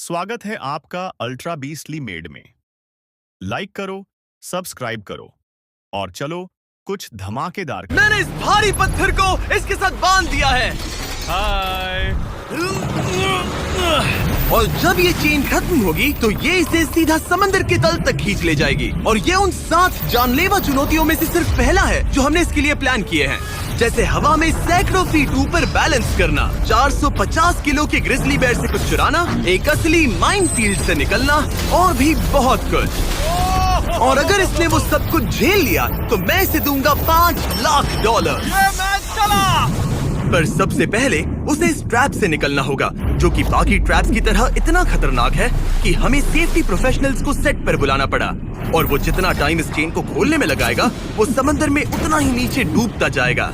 स्वागत है आपका अल्ट्रा बीस्टली मेड में। लाइक करो, सब्सक्राइब करो और चलो कुछ धमाकेदार करो। मैंने इस भारी पत्थर को इसके साथ बांध दिया है। हाय। और जब ये चेन खत्म होगी तो ये इसे सीधा समंदर के तल तक खींच ले जाएगी। और ये उन 7 जानलेवा चुनौतियों में से सिर्फ पहला है जो हमने इसके लिए प्लान किए हैं, जैसे हवा में सैकड़ों फीट ऊपर बैलेंस करना, 450 किलो के ग्रिजली बेयर से कुछ चुराना, एक असली माइनफील्ड से निकलना और भी बहुत कुछ। और अगर इसने वो सब कुछ झेल लिया तो मैं इसे दूंगा $5 लाख। पर सबसे पहले उसे इस ट्रैप से निकलना होगा, जो कि बाकी ट्रैप्स की तरह इतना खतरनाक है कि हमें सेफ्टी प्रोफेशनल्स को सेट पर बुलाना पड़ा। और वो जितना टाइम इस चेन को खोलने में लगाएगा, वो समंदर में उतना ही नीचे डूबता जाएगा।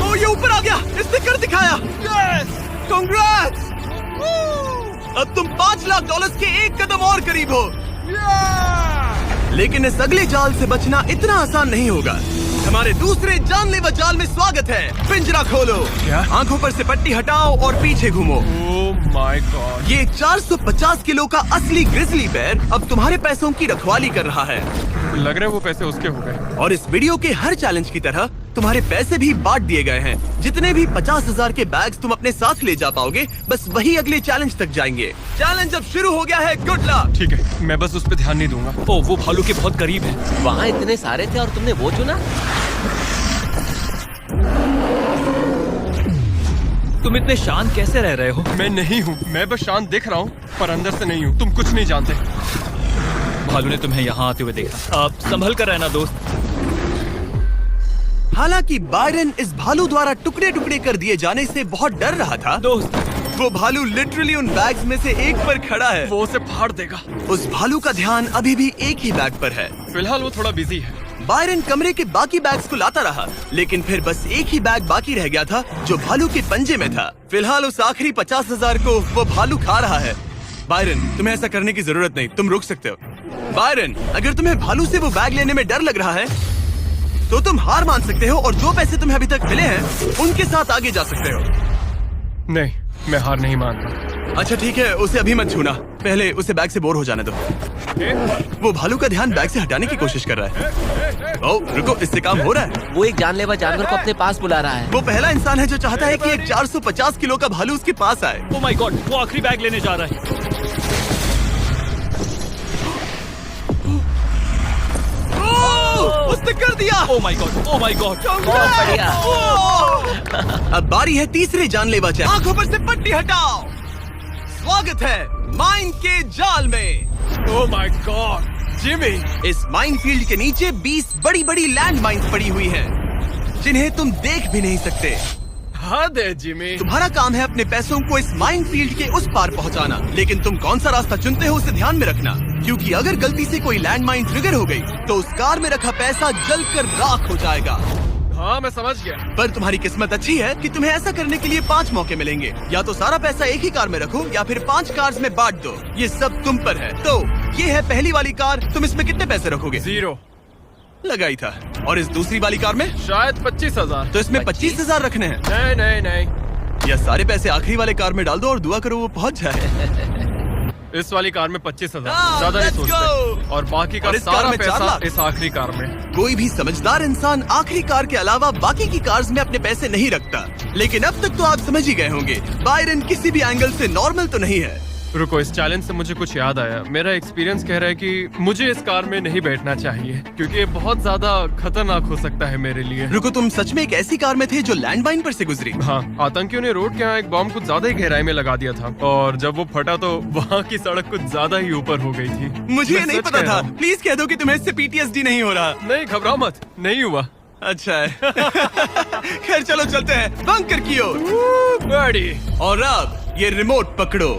ओ, ये ऊपर आ गया, इसने कर दिखाया। Yes, congrats! अब तुम $5 लाख के एक कदम और करीब हो। लेकिन इस अगले जाल से बचना इतना आसान नहीं होगा। हमारे दूसरे जानलेवा जाल में स्वागत है। पिंजरा खोलो। क्या? आंखों पर से पट्टी हटाओ और पीछे घूमो। Oh my God. ये 450 किलो का असली ग्रिजली बेयर अब तुम्हारे पैसों की रखवाली कर रहा है। लग रहा है वो पैसे उसके हो गए। और इस वीडियो के हर चैलेंज की तरह तुम्हारे पैसे भी बांट दिए गए हैं। जितने भी 50,000 के बैग्स तुम अपने साथ ले जा पाओगे, बस वही अगले चैलेंज तक जाएंगे। चैलेंज अब शुरू हो गया है। Good luck. ठीक है, मैं बस उस पर ध्यान नहीं दूंगा। ओ, वो भालू के बहुत करीब है। वहाँ इतने सारे थे और तुमने वो चुना। तुम इतने शांत कैसे रह रहे हो? मैं नहीं हूँ, मैं बस शांत दिख रहा हूँ पर अंदर से नहीं हूँ। तुम कुछ नहीं जानते। भालू ने तुम्हें यहाँ आते हुए देखा। आप संभल कर रहना दोस्त। हालांकि बायरन इस भालू द्वारा टुकड़े टुकड़े कर दिए जाने से बहुत डर रहा था। दोस्त, वो भालू लिटरली उन बैग्स में से एक पर खड़ा है। वो उसे फाड़ देगा। उस भालू का ध्यान अभी भी एक ही बैग पर है। फिलहाल वो थोड़ा बिजी है। बायरन कमरे के बाकी बैग्स को लाता रहा, लेकिन फिर बस एक ही बैग बाकी रह गया था जो भालू के पंजे में था। फिलहाल उस आखिरी 50,000 को वो भालू खा रहा है। बायरन, तुम्हें ऐसा करने की जरूरत नहीं, तुम रुक सकते हो। बायरन, अगर तुम्हें भालू से वो बैग लेने में डर लग रहा है तो तुम हार मान सकते हो और जो पैसे तुम्हें अभी तक मिले हैं उनके साथ आगे जा सकते हो। नहीं, मैं हार नहीं मानता। अच्छा ठीक है, उसे अभी मत छूना, पहले उसे बैग से बोर हो जाने दो। वो भालू का ध्यान बैग से हटाने की कोशिश कर रहा है। ओह रुको, इससे काम हो रहा है। वो एक जानलेवा जानवर को अपने पास बुला रहा है। वो पहला इंसान है जो चाहता है कि एक 450 किलो का भालू उसके पास आए। ओ माय गॉड, वो आखिरी बैग लेने जा रहा है। उसने कर दिया। Oh my God, oh my God. बहुत बढ़िया। अब बारी है तीसरे जानलेवा जाल। आंखों पर से पट्टी हटाओ। स्वागत है माइन के जाल में। Oh my God, Jimmy. इस माइनफील्ड के नीचे 20 बड़ी बड़ी लैंड माइन्स पड़ी हुई हैं, जिन्हें तुम देख भी नहीं सकते। हद है जिमी। तुम्हारा काम है अपने पैसों को इस माइनफील्ड के उस पार पहुंचाना, लेकिन तुम कौन सा रास्ता चुनते हो उसे ध्यान में रखना, क्योंकि अगर गलती से कोई लैंड माइन ट्रिगर हो गई तो उस कार में रखा पैसा जलकर राख हो जाएगा। हाँ, मैं समझ गया। पर तुम्हारी किस्मत अच्छी है कि तुम्हें ऐसा करने के लिए 5 मौके मिलेंगे। या तो सारा पैसा एक ही कार में रखो या फिर 5 कार्स में बांट दो। ये सब तुम पर है। तो ये है पहली वाली कार, तुम इसमें कितने पैसे रखोगे? 0 लगाई था। और इस दूसरी वाली कार में शायद 25,000। तो इसमें 25,000 रखने हैं। नहीं नहीं नहीं, या सारे पैसे आखिरी वाले कार में डाल दो और दुआ करो वो पहुंच जाए। इस वाली कार में 25,000, हाँ, ज्यादा नहीं let's सोचते। go! और बाकी का और इस कार सारा में 4 पैसा लाख। इस आखिरी कार में। कोई भी समझदार इंसान आखिरी कार के अलावा बाकी की कार्स में अपने पैसे नहीं रखता। लेकिन अब तक तो आप समझ ही गए होंगे, बायरन किसी भी एंगल से नॉर्मल तो नहीं है। रुको, इस चैलेंज से मुझे कुछ याद आया। मेरा एक्सपीरियंस कह रहा है कि मुझे इस कार में नहीं बैठना चाहिए, क्योंकि ये बहुत ज्यादा खतरनाक हो सकता है मेरे लिए। रुको, तुम सच में एक ऐसी कार में थे जो लैंडमाइन पर से गुजरी? हाँ, आतंकियों ने रोड के यहाँ एक बॉम्ब कुछ ज्यादा ही गहराई में लगा दिया था, और जब वो फटा तो वहाँ की सड़क कुछ ज्यादा ही ऊपर हो गई थी। मुझे ये मैं नहीं सच पता कह रहा था। हूँ। प्लीज कह दो कि तुम्हें इससे PTSD नहीं हो रहा। नहीं, घबराओ मत, नहीं हुआ। अच्छा है। खैर चलो चलते हैं बंकर की ओर। बड़ी। और अब ये रिमोट पकड़ो।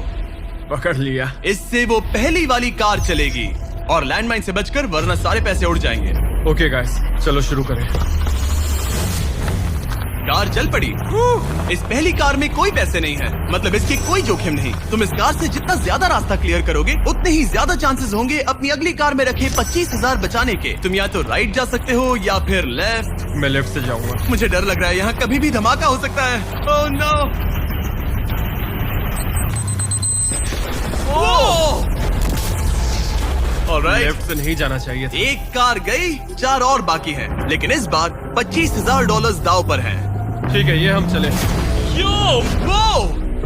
पकड़ लिया। इससे वो पहली वाली कार चलेगी और लैंडमाइन से बचकर, वरना सारे पैसे उड़ जाएंगे। ओके गाइस, चलो शुरू करें। कार चल पड़ी। इस पहली कार में कोई पैसे नहीं है, मतलब इसकी कोई जोखिम नहीं। तुम इस कार से जितना ज्यादा रास्ता क्लियर करोगे उतने ही ज्यादा चांसेस होंगे अपनी अगली कार में रखे 25,000 बचाने के। तुम या तो राइट जा सकते हो या फिर लेफ्ट। मैं लेफ्ट से जाऊंगा। मुझे डर लग रहा है, यहाँ कभी भी धमाका हो सकता है। Oh no. ऑलराइट। लेफ्ट से नहीं जाना चाहिए था। एक कार गई, 4 और बाकी हैं। लेकिन इस बार $25,000 दाव पर है। ठीक है, ये हम चले।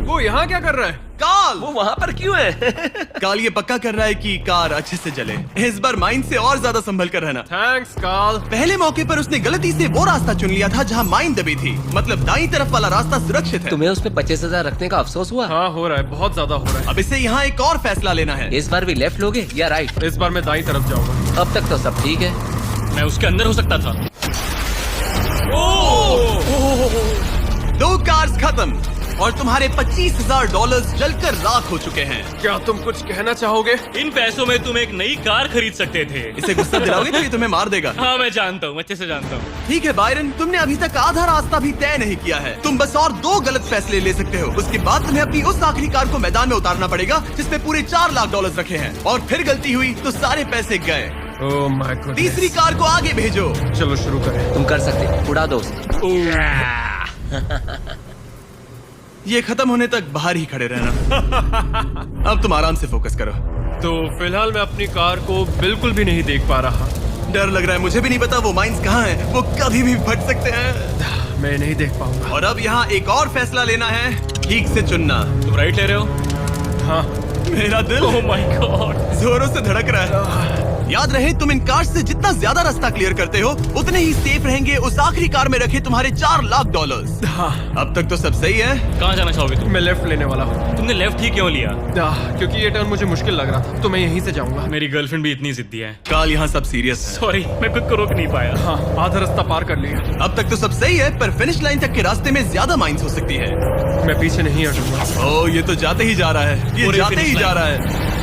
वो यहाँ क्या कर रहा है? काल वो वहाँ पर क्यों है? काल ये पक्का कर रहा है कि कार अच्छे से चले। इस बार माइन से और ज्यादा संभल कर रहना। थैंक्स काल। पहले मौके पर उसने गलती से वो रास्ता चुन लिया था जहाँ माइन दबी थी। मतलब दाईं तरफ वाला रास्ता सुरक्षित है। तुम्हें उसमें 25,000 रखने का अफसोस हुआ? हाँ, हो रहा है, बहुत ज्यादा हो रहा अब इसे यहाँ एक और फैसला लेना है। इस बार भी लेफ्ट लोगे या राइट? है। इस बार मैं दाईं तरफ जाऊंगा। अब तक तो सब ठीक है। मैं उसके अंदर हो सकता था। 2 कार्स खत्म और तुम्हारे $25,000 जलकर राख हो चुके हैं। क्या तुम कुछ कहना चाहोगे? इन पैसों में तुम एक नई कार खरीद सकते थे। इसे गुस्सा दिलाओगे तो ये तुम्हें मार देगा। हाँ, मैं जानता हूँ, अच्छे से जानता हूँ। ठीक है बायरन, तुमने अभी तक आधा रास्ता भी तय नहीं किया है। तुम बस और 2 गलत फैसले ले सकते हो। उसके बाद तुम्हें अपनी उस आखिरी कार को मैदान में उतारना पड़ेगा जिसमें पूरे $4 लाख रखे हैं। और फिर गलती हुई तो सारे पैसे गए। Oh my God. तीसरी कार को आगे भेजो। चलो शुरू करें। तुम कर सकते हो, उड़ा दो उसे। ये खत्म होने तक बाहर ही खड़े रहना। अब तुम आराम से फोकस करो। तो फिलहाल मैं अपनी कार को बिल्कुल भी नहीं देख पा रहा। डर लग रहा है, मुझे भी नहीं पता वो माइंस कहाँ हैं। वो कभी भी फट सकते हैं। मैं नहीं देख पाऊंगा। और अब यहाँ एक और फैसला लेना है, ठीक से चुनना। तुम राइट ले रहे हो? हाँ। मेरा दिल ओह माय गॉड। जोरों से धड़क रहा है। याद रहे, तुम इन कार्स से जितना ज्यादा रास्ता क्लियर करते हो उतने ही सेफ रहेंगे उस आखिरी कार में रखे तुम्हारे $4 लाख। हाँ। अब तक तो सब सही है। कहाँ जाना चाहोगे तुम? मैं लेफ्ट लेने वाला हूँ। तुमने लेफ्ट ही क्यों लिया? क्योंकि ये टर्न मुझे मुश्किल लग रहा था, तो मैं यहीं से जाऊंगा। मेरी गर्लफ्रेंड भी इतनी जिद्दी है। काल यहाँ सब सीरियस है। सॉरी, मैं खुद को रोक नहीं पाया। हाँ, आधा रास्ता पार कर लिया। अब तक तो सब सही है, पर फिनिश लाइन तक के रास्ते में ज्यादा माइंस हो सकती है। मैं पीछे नहीं हटूंगा। ओह, ये तो जाते ही जा रहा है। ये पूरे जाते ही finish जा line। रहा है।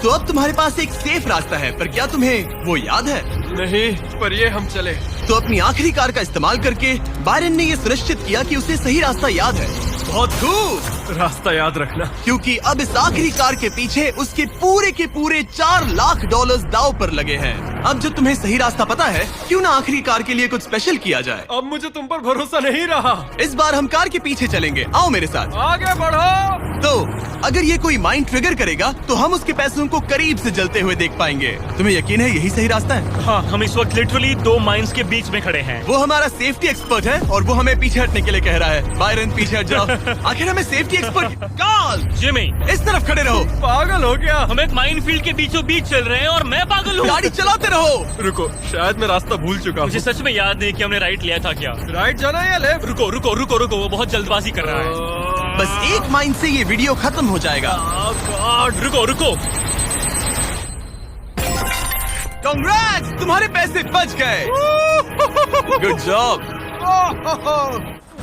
तो अब तुम्हारे पास एक सेफ रास्ता है, पर क्या तुम्हें वो याद है? नहीं, पर ये हम चले। तो अपनी आखिरी कार का इस्तेमाल करके बायरन ने ये सुनिश्चित किया कि उसे सही रास्ता याद है। बहुत खूब। रास्ता याद रखना। क्योंकि अब इस आखिरी कार के पीछे उसके पूरे $4 लाख दाव पर लगे हैं। अब जब तुम्हें सही रास्ता पता है, क्यों ना आखिरी कार के लिए कुछ स्पेशल किया जाए। अब मुझे तुम पर भरोसा नहीं रहा। इस बार हम कार के पीछे चलेंगे, आओ मेरे साथ। आगे बढ़ो। तो अगर ये कोई माइंड ट्रिगर करेगा तो हम उसके पैसों को करीब से जलते हुए देख पाएंगे। तुम्हें यकीन है यही सही रास्ता है? हाँ, हम इस वक्त लिटरली 2 माइंस के बीच में खड़े हैं। वो हमारा सेफ्टी एक्सपर्ट है और वो हमें पीछे हटने के लिए कह रहा है। बायरन पीछे हट जाओ। आखिर हमें सेफ्टी एक्सपर्ट काल जिमी, इस तरफ खड़े रहो। पागल हो गया। हम एक माइनफील्ड के बीचों बीच चल रहे हैं और मैं पागल हूँ। गाड़ी चलाते रहो। रुको, शायद मैं रास्ता भूल चुका मुझे हूँ। सच में याद नहीं कि हमने राइट लिया था क्या। राइट जाना है या लेफ्ट? रुको रुको रुको रुको, वो बहुत जल्दबाजी कर रहा है। बस एक माइंड से ये वीडियो खत्म हो जाएगा। गॉड, रुको रुको। कांग्रेट्स, तुम्हारे पैसे बच गए। Good job.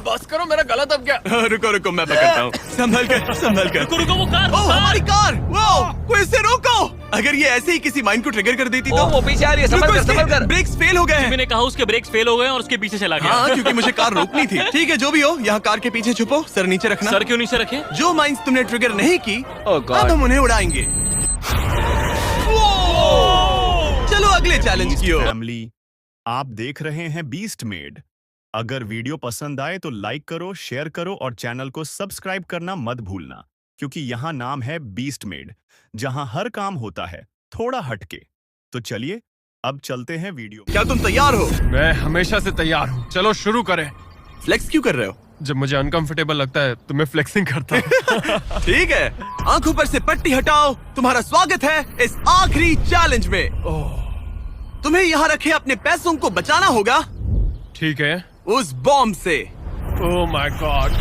बस करो, मेरा गला दब गया। रुको रुको, मैं पकड़ता हूँ। संभल कर। रुको रुको, वो कार। ओह, हमारी कार। वो इसे रोको। अगर ये ऐसे ही किसी माइंड को ट्रिगर कर देती तो। वो पीछे आ रही है, संभल कर, संभल कर। ब्रेक्स फेल हो गए हैं। मैंने कहा उसके ब्रेक्स फेल हो गए और उसके पीछे चला गया। हाँ, क्योंकि मुझे कार रोकनी थी। ठीक है, जो भी हो, यहाँ कार के पीछे छुपो, सर नीचे रखना। सर क्यों नीचे रखे? जो माइंस तुमने ट्रिगर नहीं की, Oh God. अब हम उन्हें उड़ाएंगे। चलो अगले चैलेंज की ओर। फैमिली, आप देख रहे हैं बीस्ट मेड। अगर वीडियो पसंद आए तो लाइक करो, शेयर करो और चैनल को सब्सक्राइब करना मत भूलना, क्योंकि यहाँ नाम है बीस्ट मेड, जहाँ हर काम होता है थोड़ा हटके। तो चलिए अब चलते हैं वीडियो। क्या तुम तैयार हो? मैं हमेशा से तैयार हूँ। चलो शुरू करें। फ्लेक्स क्यों कर रहे हो? जब मुझे अनकंफर्टेबल लगता है तो मैं फ्लेक्सिंग करता हूँ। ठीक है, आंखों पर से पट्टी हटाओ। तुम्हारा स्वागत है इस आखिरी चैलेंज में। तुम्हें यहाँ रखे अपने पैसों को बचाना होगा ठीक है। उस बॉम्ब से। Oh my God.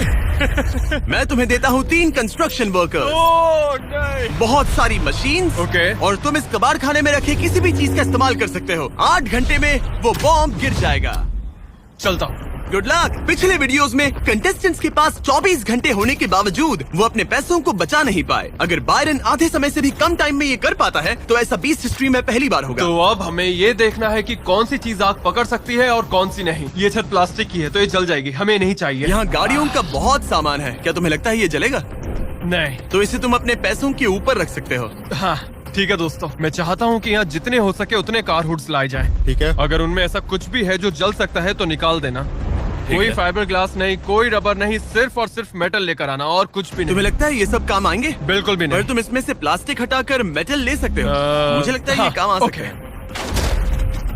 मैं तुम्हें देता हूँ 3 कंस्ट्रक्शन वर्कर्स, ओह नहीं। बहुत सारी मशीन्स, ओके। और तुम इस कबाड़ खाने में रखे किसी भी चीज का इस्तेमाल कर सकते हो। 8 घंटे में वो बॉम्ब गिर जाएगा। चलता हूँ। Good luck. पिछले वीडियोस में कंटेस्टेंट्स के पास 24 घंटे होने के बावजूद वो अपने पैसों को बचा नहीं पाए। अगर बायरन आधे समय से भी कम टाइम में ये कर पाता है तो ऐसा बीस्ट हिस्ट्री में पहली बार होगा। तो अब हमें ये देखना है कि कौन सी चीज आग पकड़ सकती है और कौन सी नहीं। ये छत प्लास्टिक की है तो ये जल जाएगी, हमें नहीं चाहिए। यहाँ गाड़ियों का बहुत सामान है, क्या तुम्हें लगता है ये जलेगा? नहीं। तो इसे तुम अपने पैसों के ऊपर रख सकते हो। हाँ ठीक है दोस्तों, मैं चाहता हूँ कि यहाँ जितने हो सके उतने कार हुड्स लाए जाएं। ठीक है। अगर उनमें ऐसा कुछ भी है जो जल सकता है तो निकाल देना। कोई है। फाइबर ग्लास नहीं, कोई रबर नहीं, सिर्फ और सिर्फ मेटल लेकर आना और कुछ भी नहीं। तुम्हें लगता है ये सब काम आएंगे? बिल्कुल भी पर नहीं। तुम इसमें से प्लास्टिक हटाकर मेटल ले सकते हो। मुझे लगता है ये हाँ, काम आ सकता ओके। है।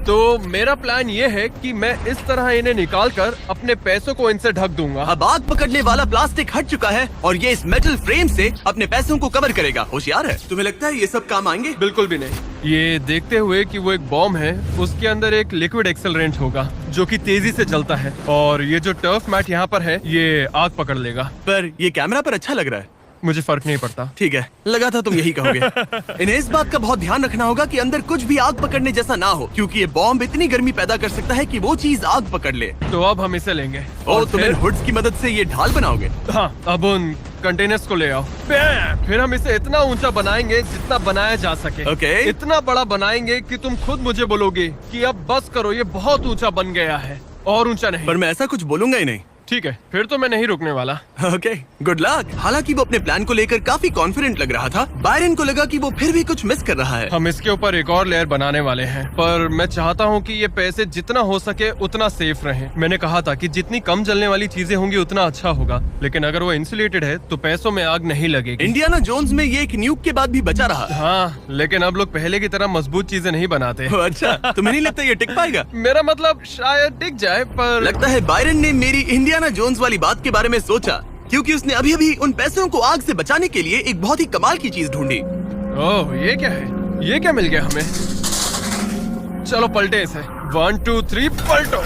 तो मेरा प्लान ये है कि मैं इस तरह इन्हें निकाल कर अपने पैसों को इनसे ढक दूंगा। अब आग पकड़ने वाला प्लास्टिक हट चुका है और ये इस मेटल फ्रेम से अपने पैसों को कवर करेगा। होशियार है। तुम्हें लगता है ये सब काम आएंगे? बिल्कुल भी नहीं। ये देखते हुए कि वो एक बॉम्ब है, उसके अंदर एक लिक्विड एक्सेलरेंट होगा जो कि तेजी से जलता है, और ये जो टर्फ मैट यहाँ पर है ये आग पकड़ लेगा। पर ये कैमरा पर अच्छा लग रहा है। मुझे फर्क नहीं पड़ता। ठीक है, लगा था तुम यही कहोगे। इन्हें इस बात का बहुत ध्यान रखना होगा कि अंदर कुछ भी आग पकड़ने जैसा ना हो, क्योंकि ये बॉम्ब इतनी गर्मी पैदा कर सकता है कि वो चीज आग पकड़ ले। तो अब हम इसे लेंगे और तुम इन फिर हुड्स की मदद से ये ढाल बनाओगे। हाँ, अब उन कंटेनर्स को ले आओ। फिर हम इसे इतना ऊंचा बनाएंगे जितना बनाया जा सके। ओके। इतना बड़ा बनाएंगे कि तुम खुद मुझे बोलोगे कि अब बस करो, ये बहुत ऊंचा बन गया है, और ऊंचा नहीं। पर मैं ऐसा कुछ बोलूंगा ही नहीं। ठीक है, फिर तो मैं नहीं रुकने वाला। Okay, good luck. हालांकि वो अपने प्लान को लेकर काफी कॉन्फिडेंट लग रहा था, बायरन को लगा कि वो फिर भी कुछ मिस कर रहा है। हम इसके ऊपर एक और लेयर बनाने वाले हैं, पर मैं चाहता हूँ कि ये पैसे जितना हो सके उतना सेफ रहें। मैंने कहा था कि जितनी कम जलने वाली चीजें होंगी उतना अच्छा होगा, लेकिन अगर वो इंसुलेटेड है तो पैसों में आग नहीं लगेगी। इंडियाना जोन्स में ये एक न्यूक के बाद भी बचा रहा। हाँ, लेकिन अब लोग पहले की तरह मजबूत चीजें नहीं बनाते। अच्छा, तुम्हें नहीं लगता ये टिक पाएगा? मेरा मतलब शायद टिक जाए, पर लगता है बायरन ने मेरी इंडियाना जोन्स वाली बात के बारे में सोचा, क्योंकि उसने अभी अभी उन पैसों को आग से बचाने के लिए एक बहुत ही कमाल की चीज ढूंढी। ओह, ये क्या है? ये क्या मिल गया हमें? चलो पलटे इसे। 1 2 3 पलटो।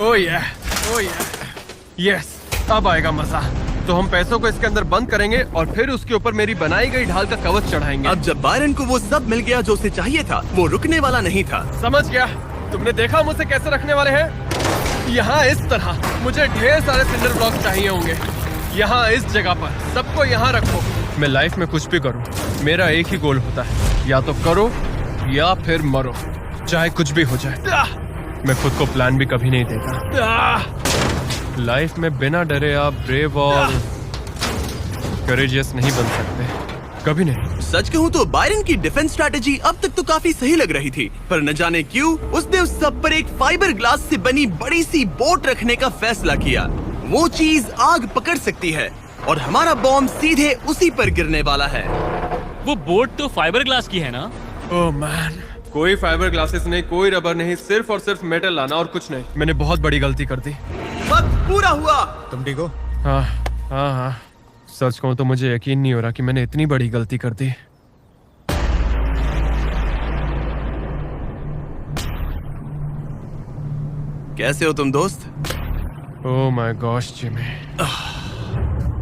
ओह या, ओह या, यस, अब आएगा मजा। तो हम पैसों को इसके अंदर बंद करेंगे और फिर उसके ऊपर मेरी बनाई गई ढाल का कवच चढ़ाएंगे। अब जब बायरन को वो सब मिल गया जो उसे चाहिए था, वो रुकने वाला नहीं था। समझ गया। तुमने देखा मुझे कैसे रखने वाले हैं? यहाँ इस तरह। मुझे ढेर सारे सिंडर ब्लॉक चाहिए होंगे। यहाँ इस जगह पर सबको यहाँ रखो। मैं लाइफ में कुछ भी करूँ, मेरा एक ही गोल होता है, या तो करो या फिर मरो, चाहे कुछ भी हो जाए। मैं खुद को प्लान भी कभी नहीं देता। लाइफ में बिना डरे आप ब्रेव और करेजियस नहीं बन सकते, कभी नहीं। सच कहूँ तो बायरन की डिफेंस स्ट्रैटेजी अब तक तो काफी सही लग रही थी, पर न जाने क्यों उसने उस सब पर एक फाइबर ग्लास से बनी बड़ी सी बोट रखने का फैसला किया। वो चीज आग पकड़ सकती है और हमारा बॉम्ब सीधे उसी पर गिरने वाला है। वो बोट तो फाइबर ग्लास की है ना? ओह मैन, कोई फाइबर ग्लासेस नहीं, कोई रबर नहीं, सिर्फ और सिर्फ मेटल लाना और कुछ नहीं। मैंने बहुत बड़ी गलती कर दी। वक्त पूरा हुआ। तुम ठीक हो? हाँ हाँ हाँ, सच कहूँ तो मुझे यकीन नहीं हो रहा कि मैंने इतनी बड़ी गलती कर दी। कैसे हो तुम दोस्त? Oh my gosh Jimmy,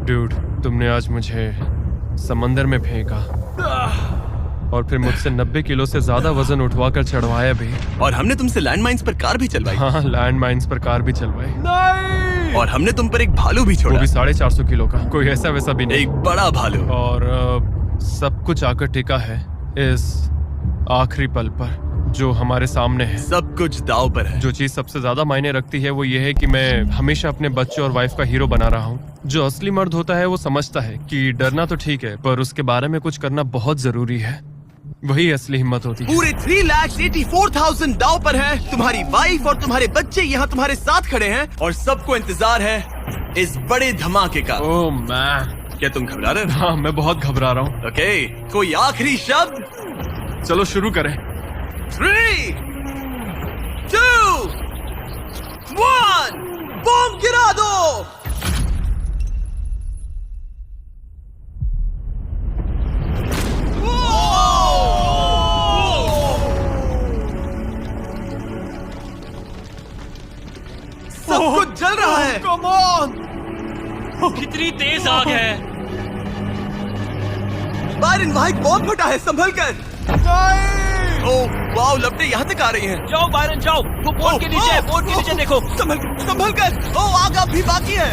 dude, तुमने आज मुझे समंदर में फेंका और फिर मुझसे 90 किलो से ज्यादा वजन उठवा कर चढ़वाया भी। और हमने तुमसे लैंडमाइंस पर कार भी चलवाई। हाँ, लैंड माइन्स पर कार भी चलवाई। और हमने तुम पर एक भालू भी वो छोड़ा, भी 450 किलो का, कोई ऐसा वैसा भी नहीं। एक बड़ा भालू। और सब कुछ आकर टिका है इस आखिरी पल पर जो हमारे सामने है। सब कुछ दाव पर है। जो चीज सबसे ज्यादा मायने रखती है वो ये है कि मैं हमेशा अपने बच्चे और वाइफ का हीरो बना रहा हूँ। जो असली मर्द होता है वो समझता है कि डरना तो ठीक है, पर उसके बारे में कुछ करना बहुत जरूरी है। वही असली हिम्मत होती है। पूरे 3,84,000 दाव पर है। तुम्हारी वाइफ और तुम्हारे बच्चे यहाँ तुम्हारे साथ खड़े हैं और सबको इंतजार है इस बड़े धमाके का। ओह मैन, क्या तुम घबरा रहे हो? हाँ मैं बहुत घबरा रहा हूँ। ओके, कोई आखिरी शब्द? चलो शुरू करें। 3, 2, 1, बॉम्ब गिरा दो। सब कुछ जल रहा है। Come on. कितनी तेज आग है। बायरन, वहाँ एक बॉम्ब फटा है, संभल कर। ओह वाओ, लपटें यहाँ तक आ रही हैं। जाओ बायरन जाओ, वो बोट के नीचे, बोट के नीचे देखो। संभल कर। ओह, आग अब भी बाकी है।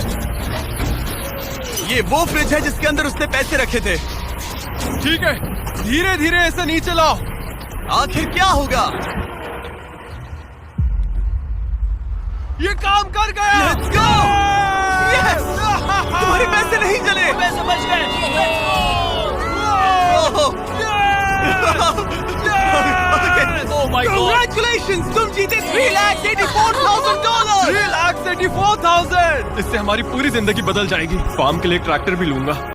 ये वो फ्रिज है जिसके अंदर उसने पैसे रखे थे। ठीक है, धीरे धीरे ऐसे नीचे लाओ। आखिर क्या होगा? ये काम कर गया। Let's go! Yes! तुम्हारे पैसे नहीं जले। पैसे बच गए। Oh my God Congratulations! तुम जीते $3,84,000। 3,84,000। इससे हमारी पूरी जिंदगी बदल जाएगी। फार्म के लिए एक ट्रैक्टर भी लूंगा।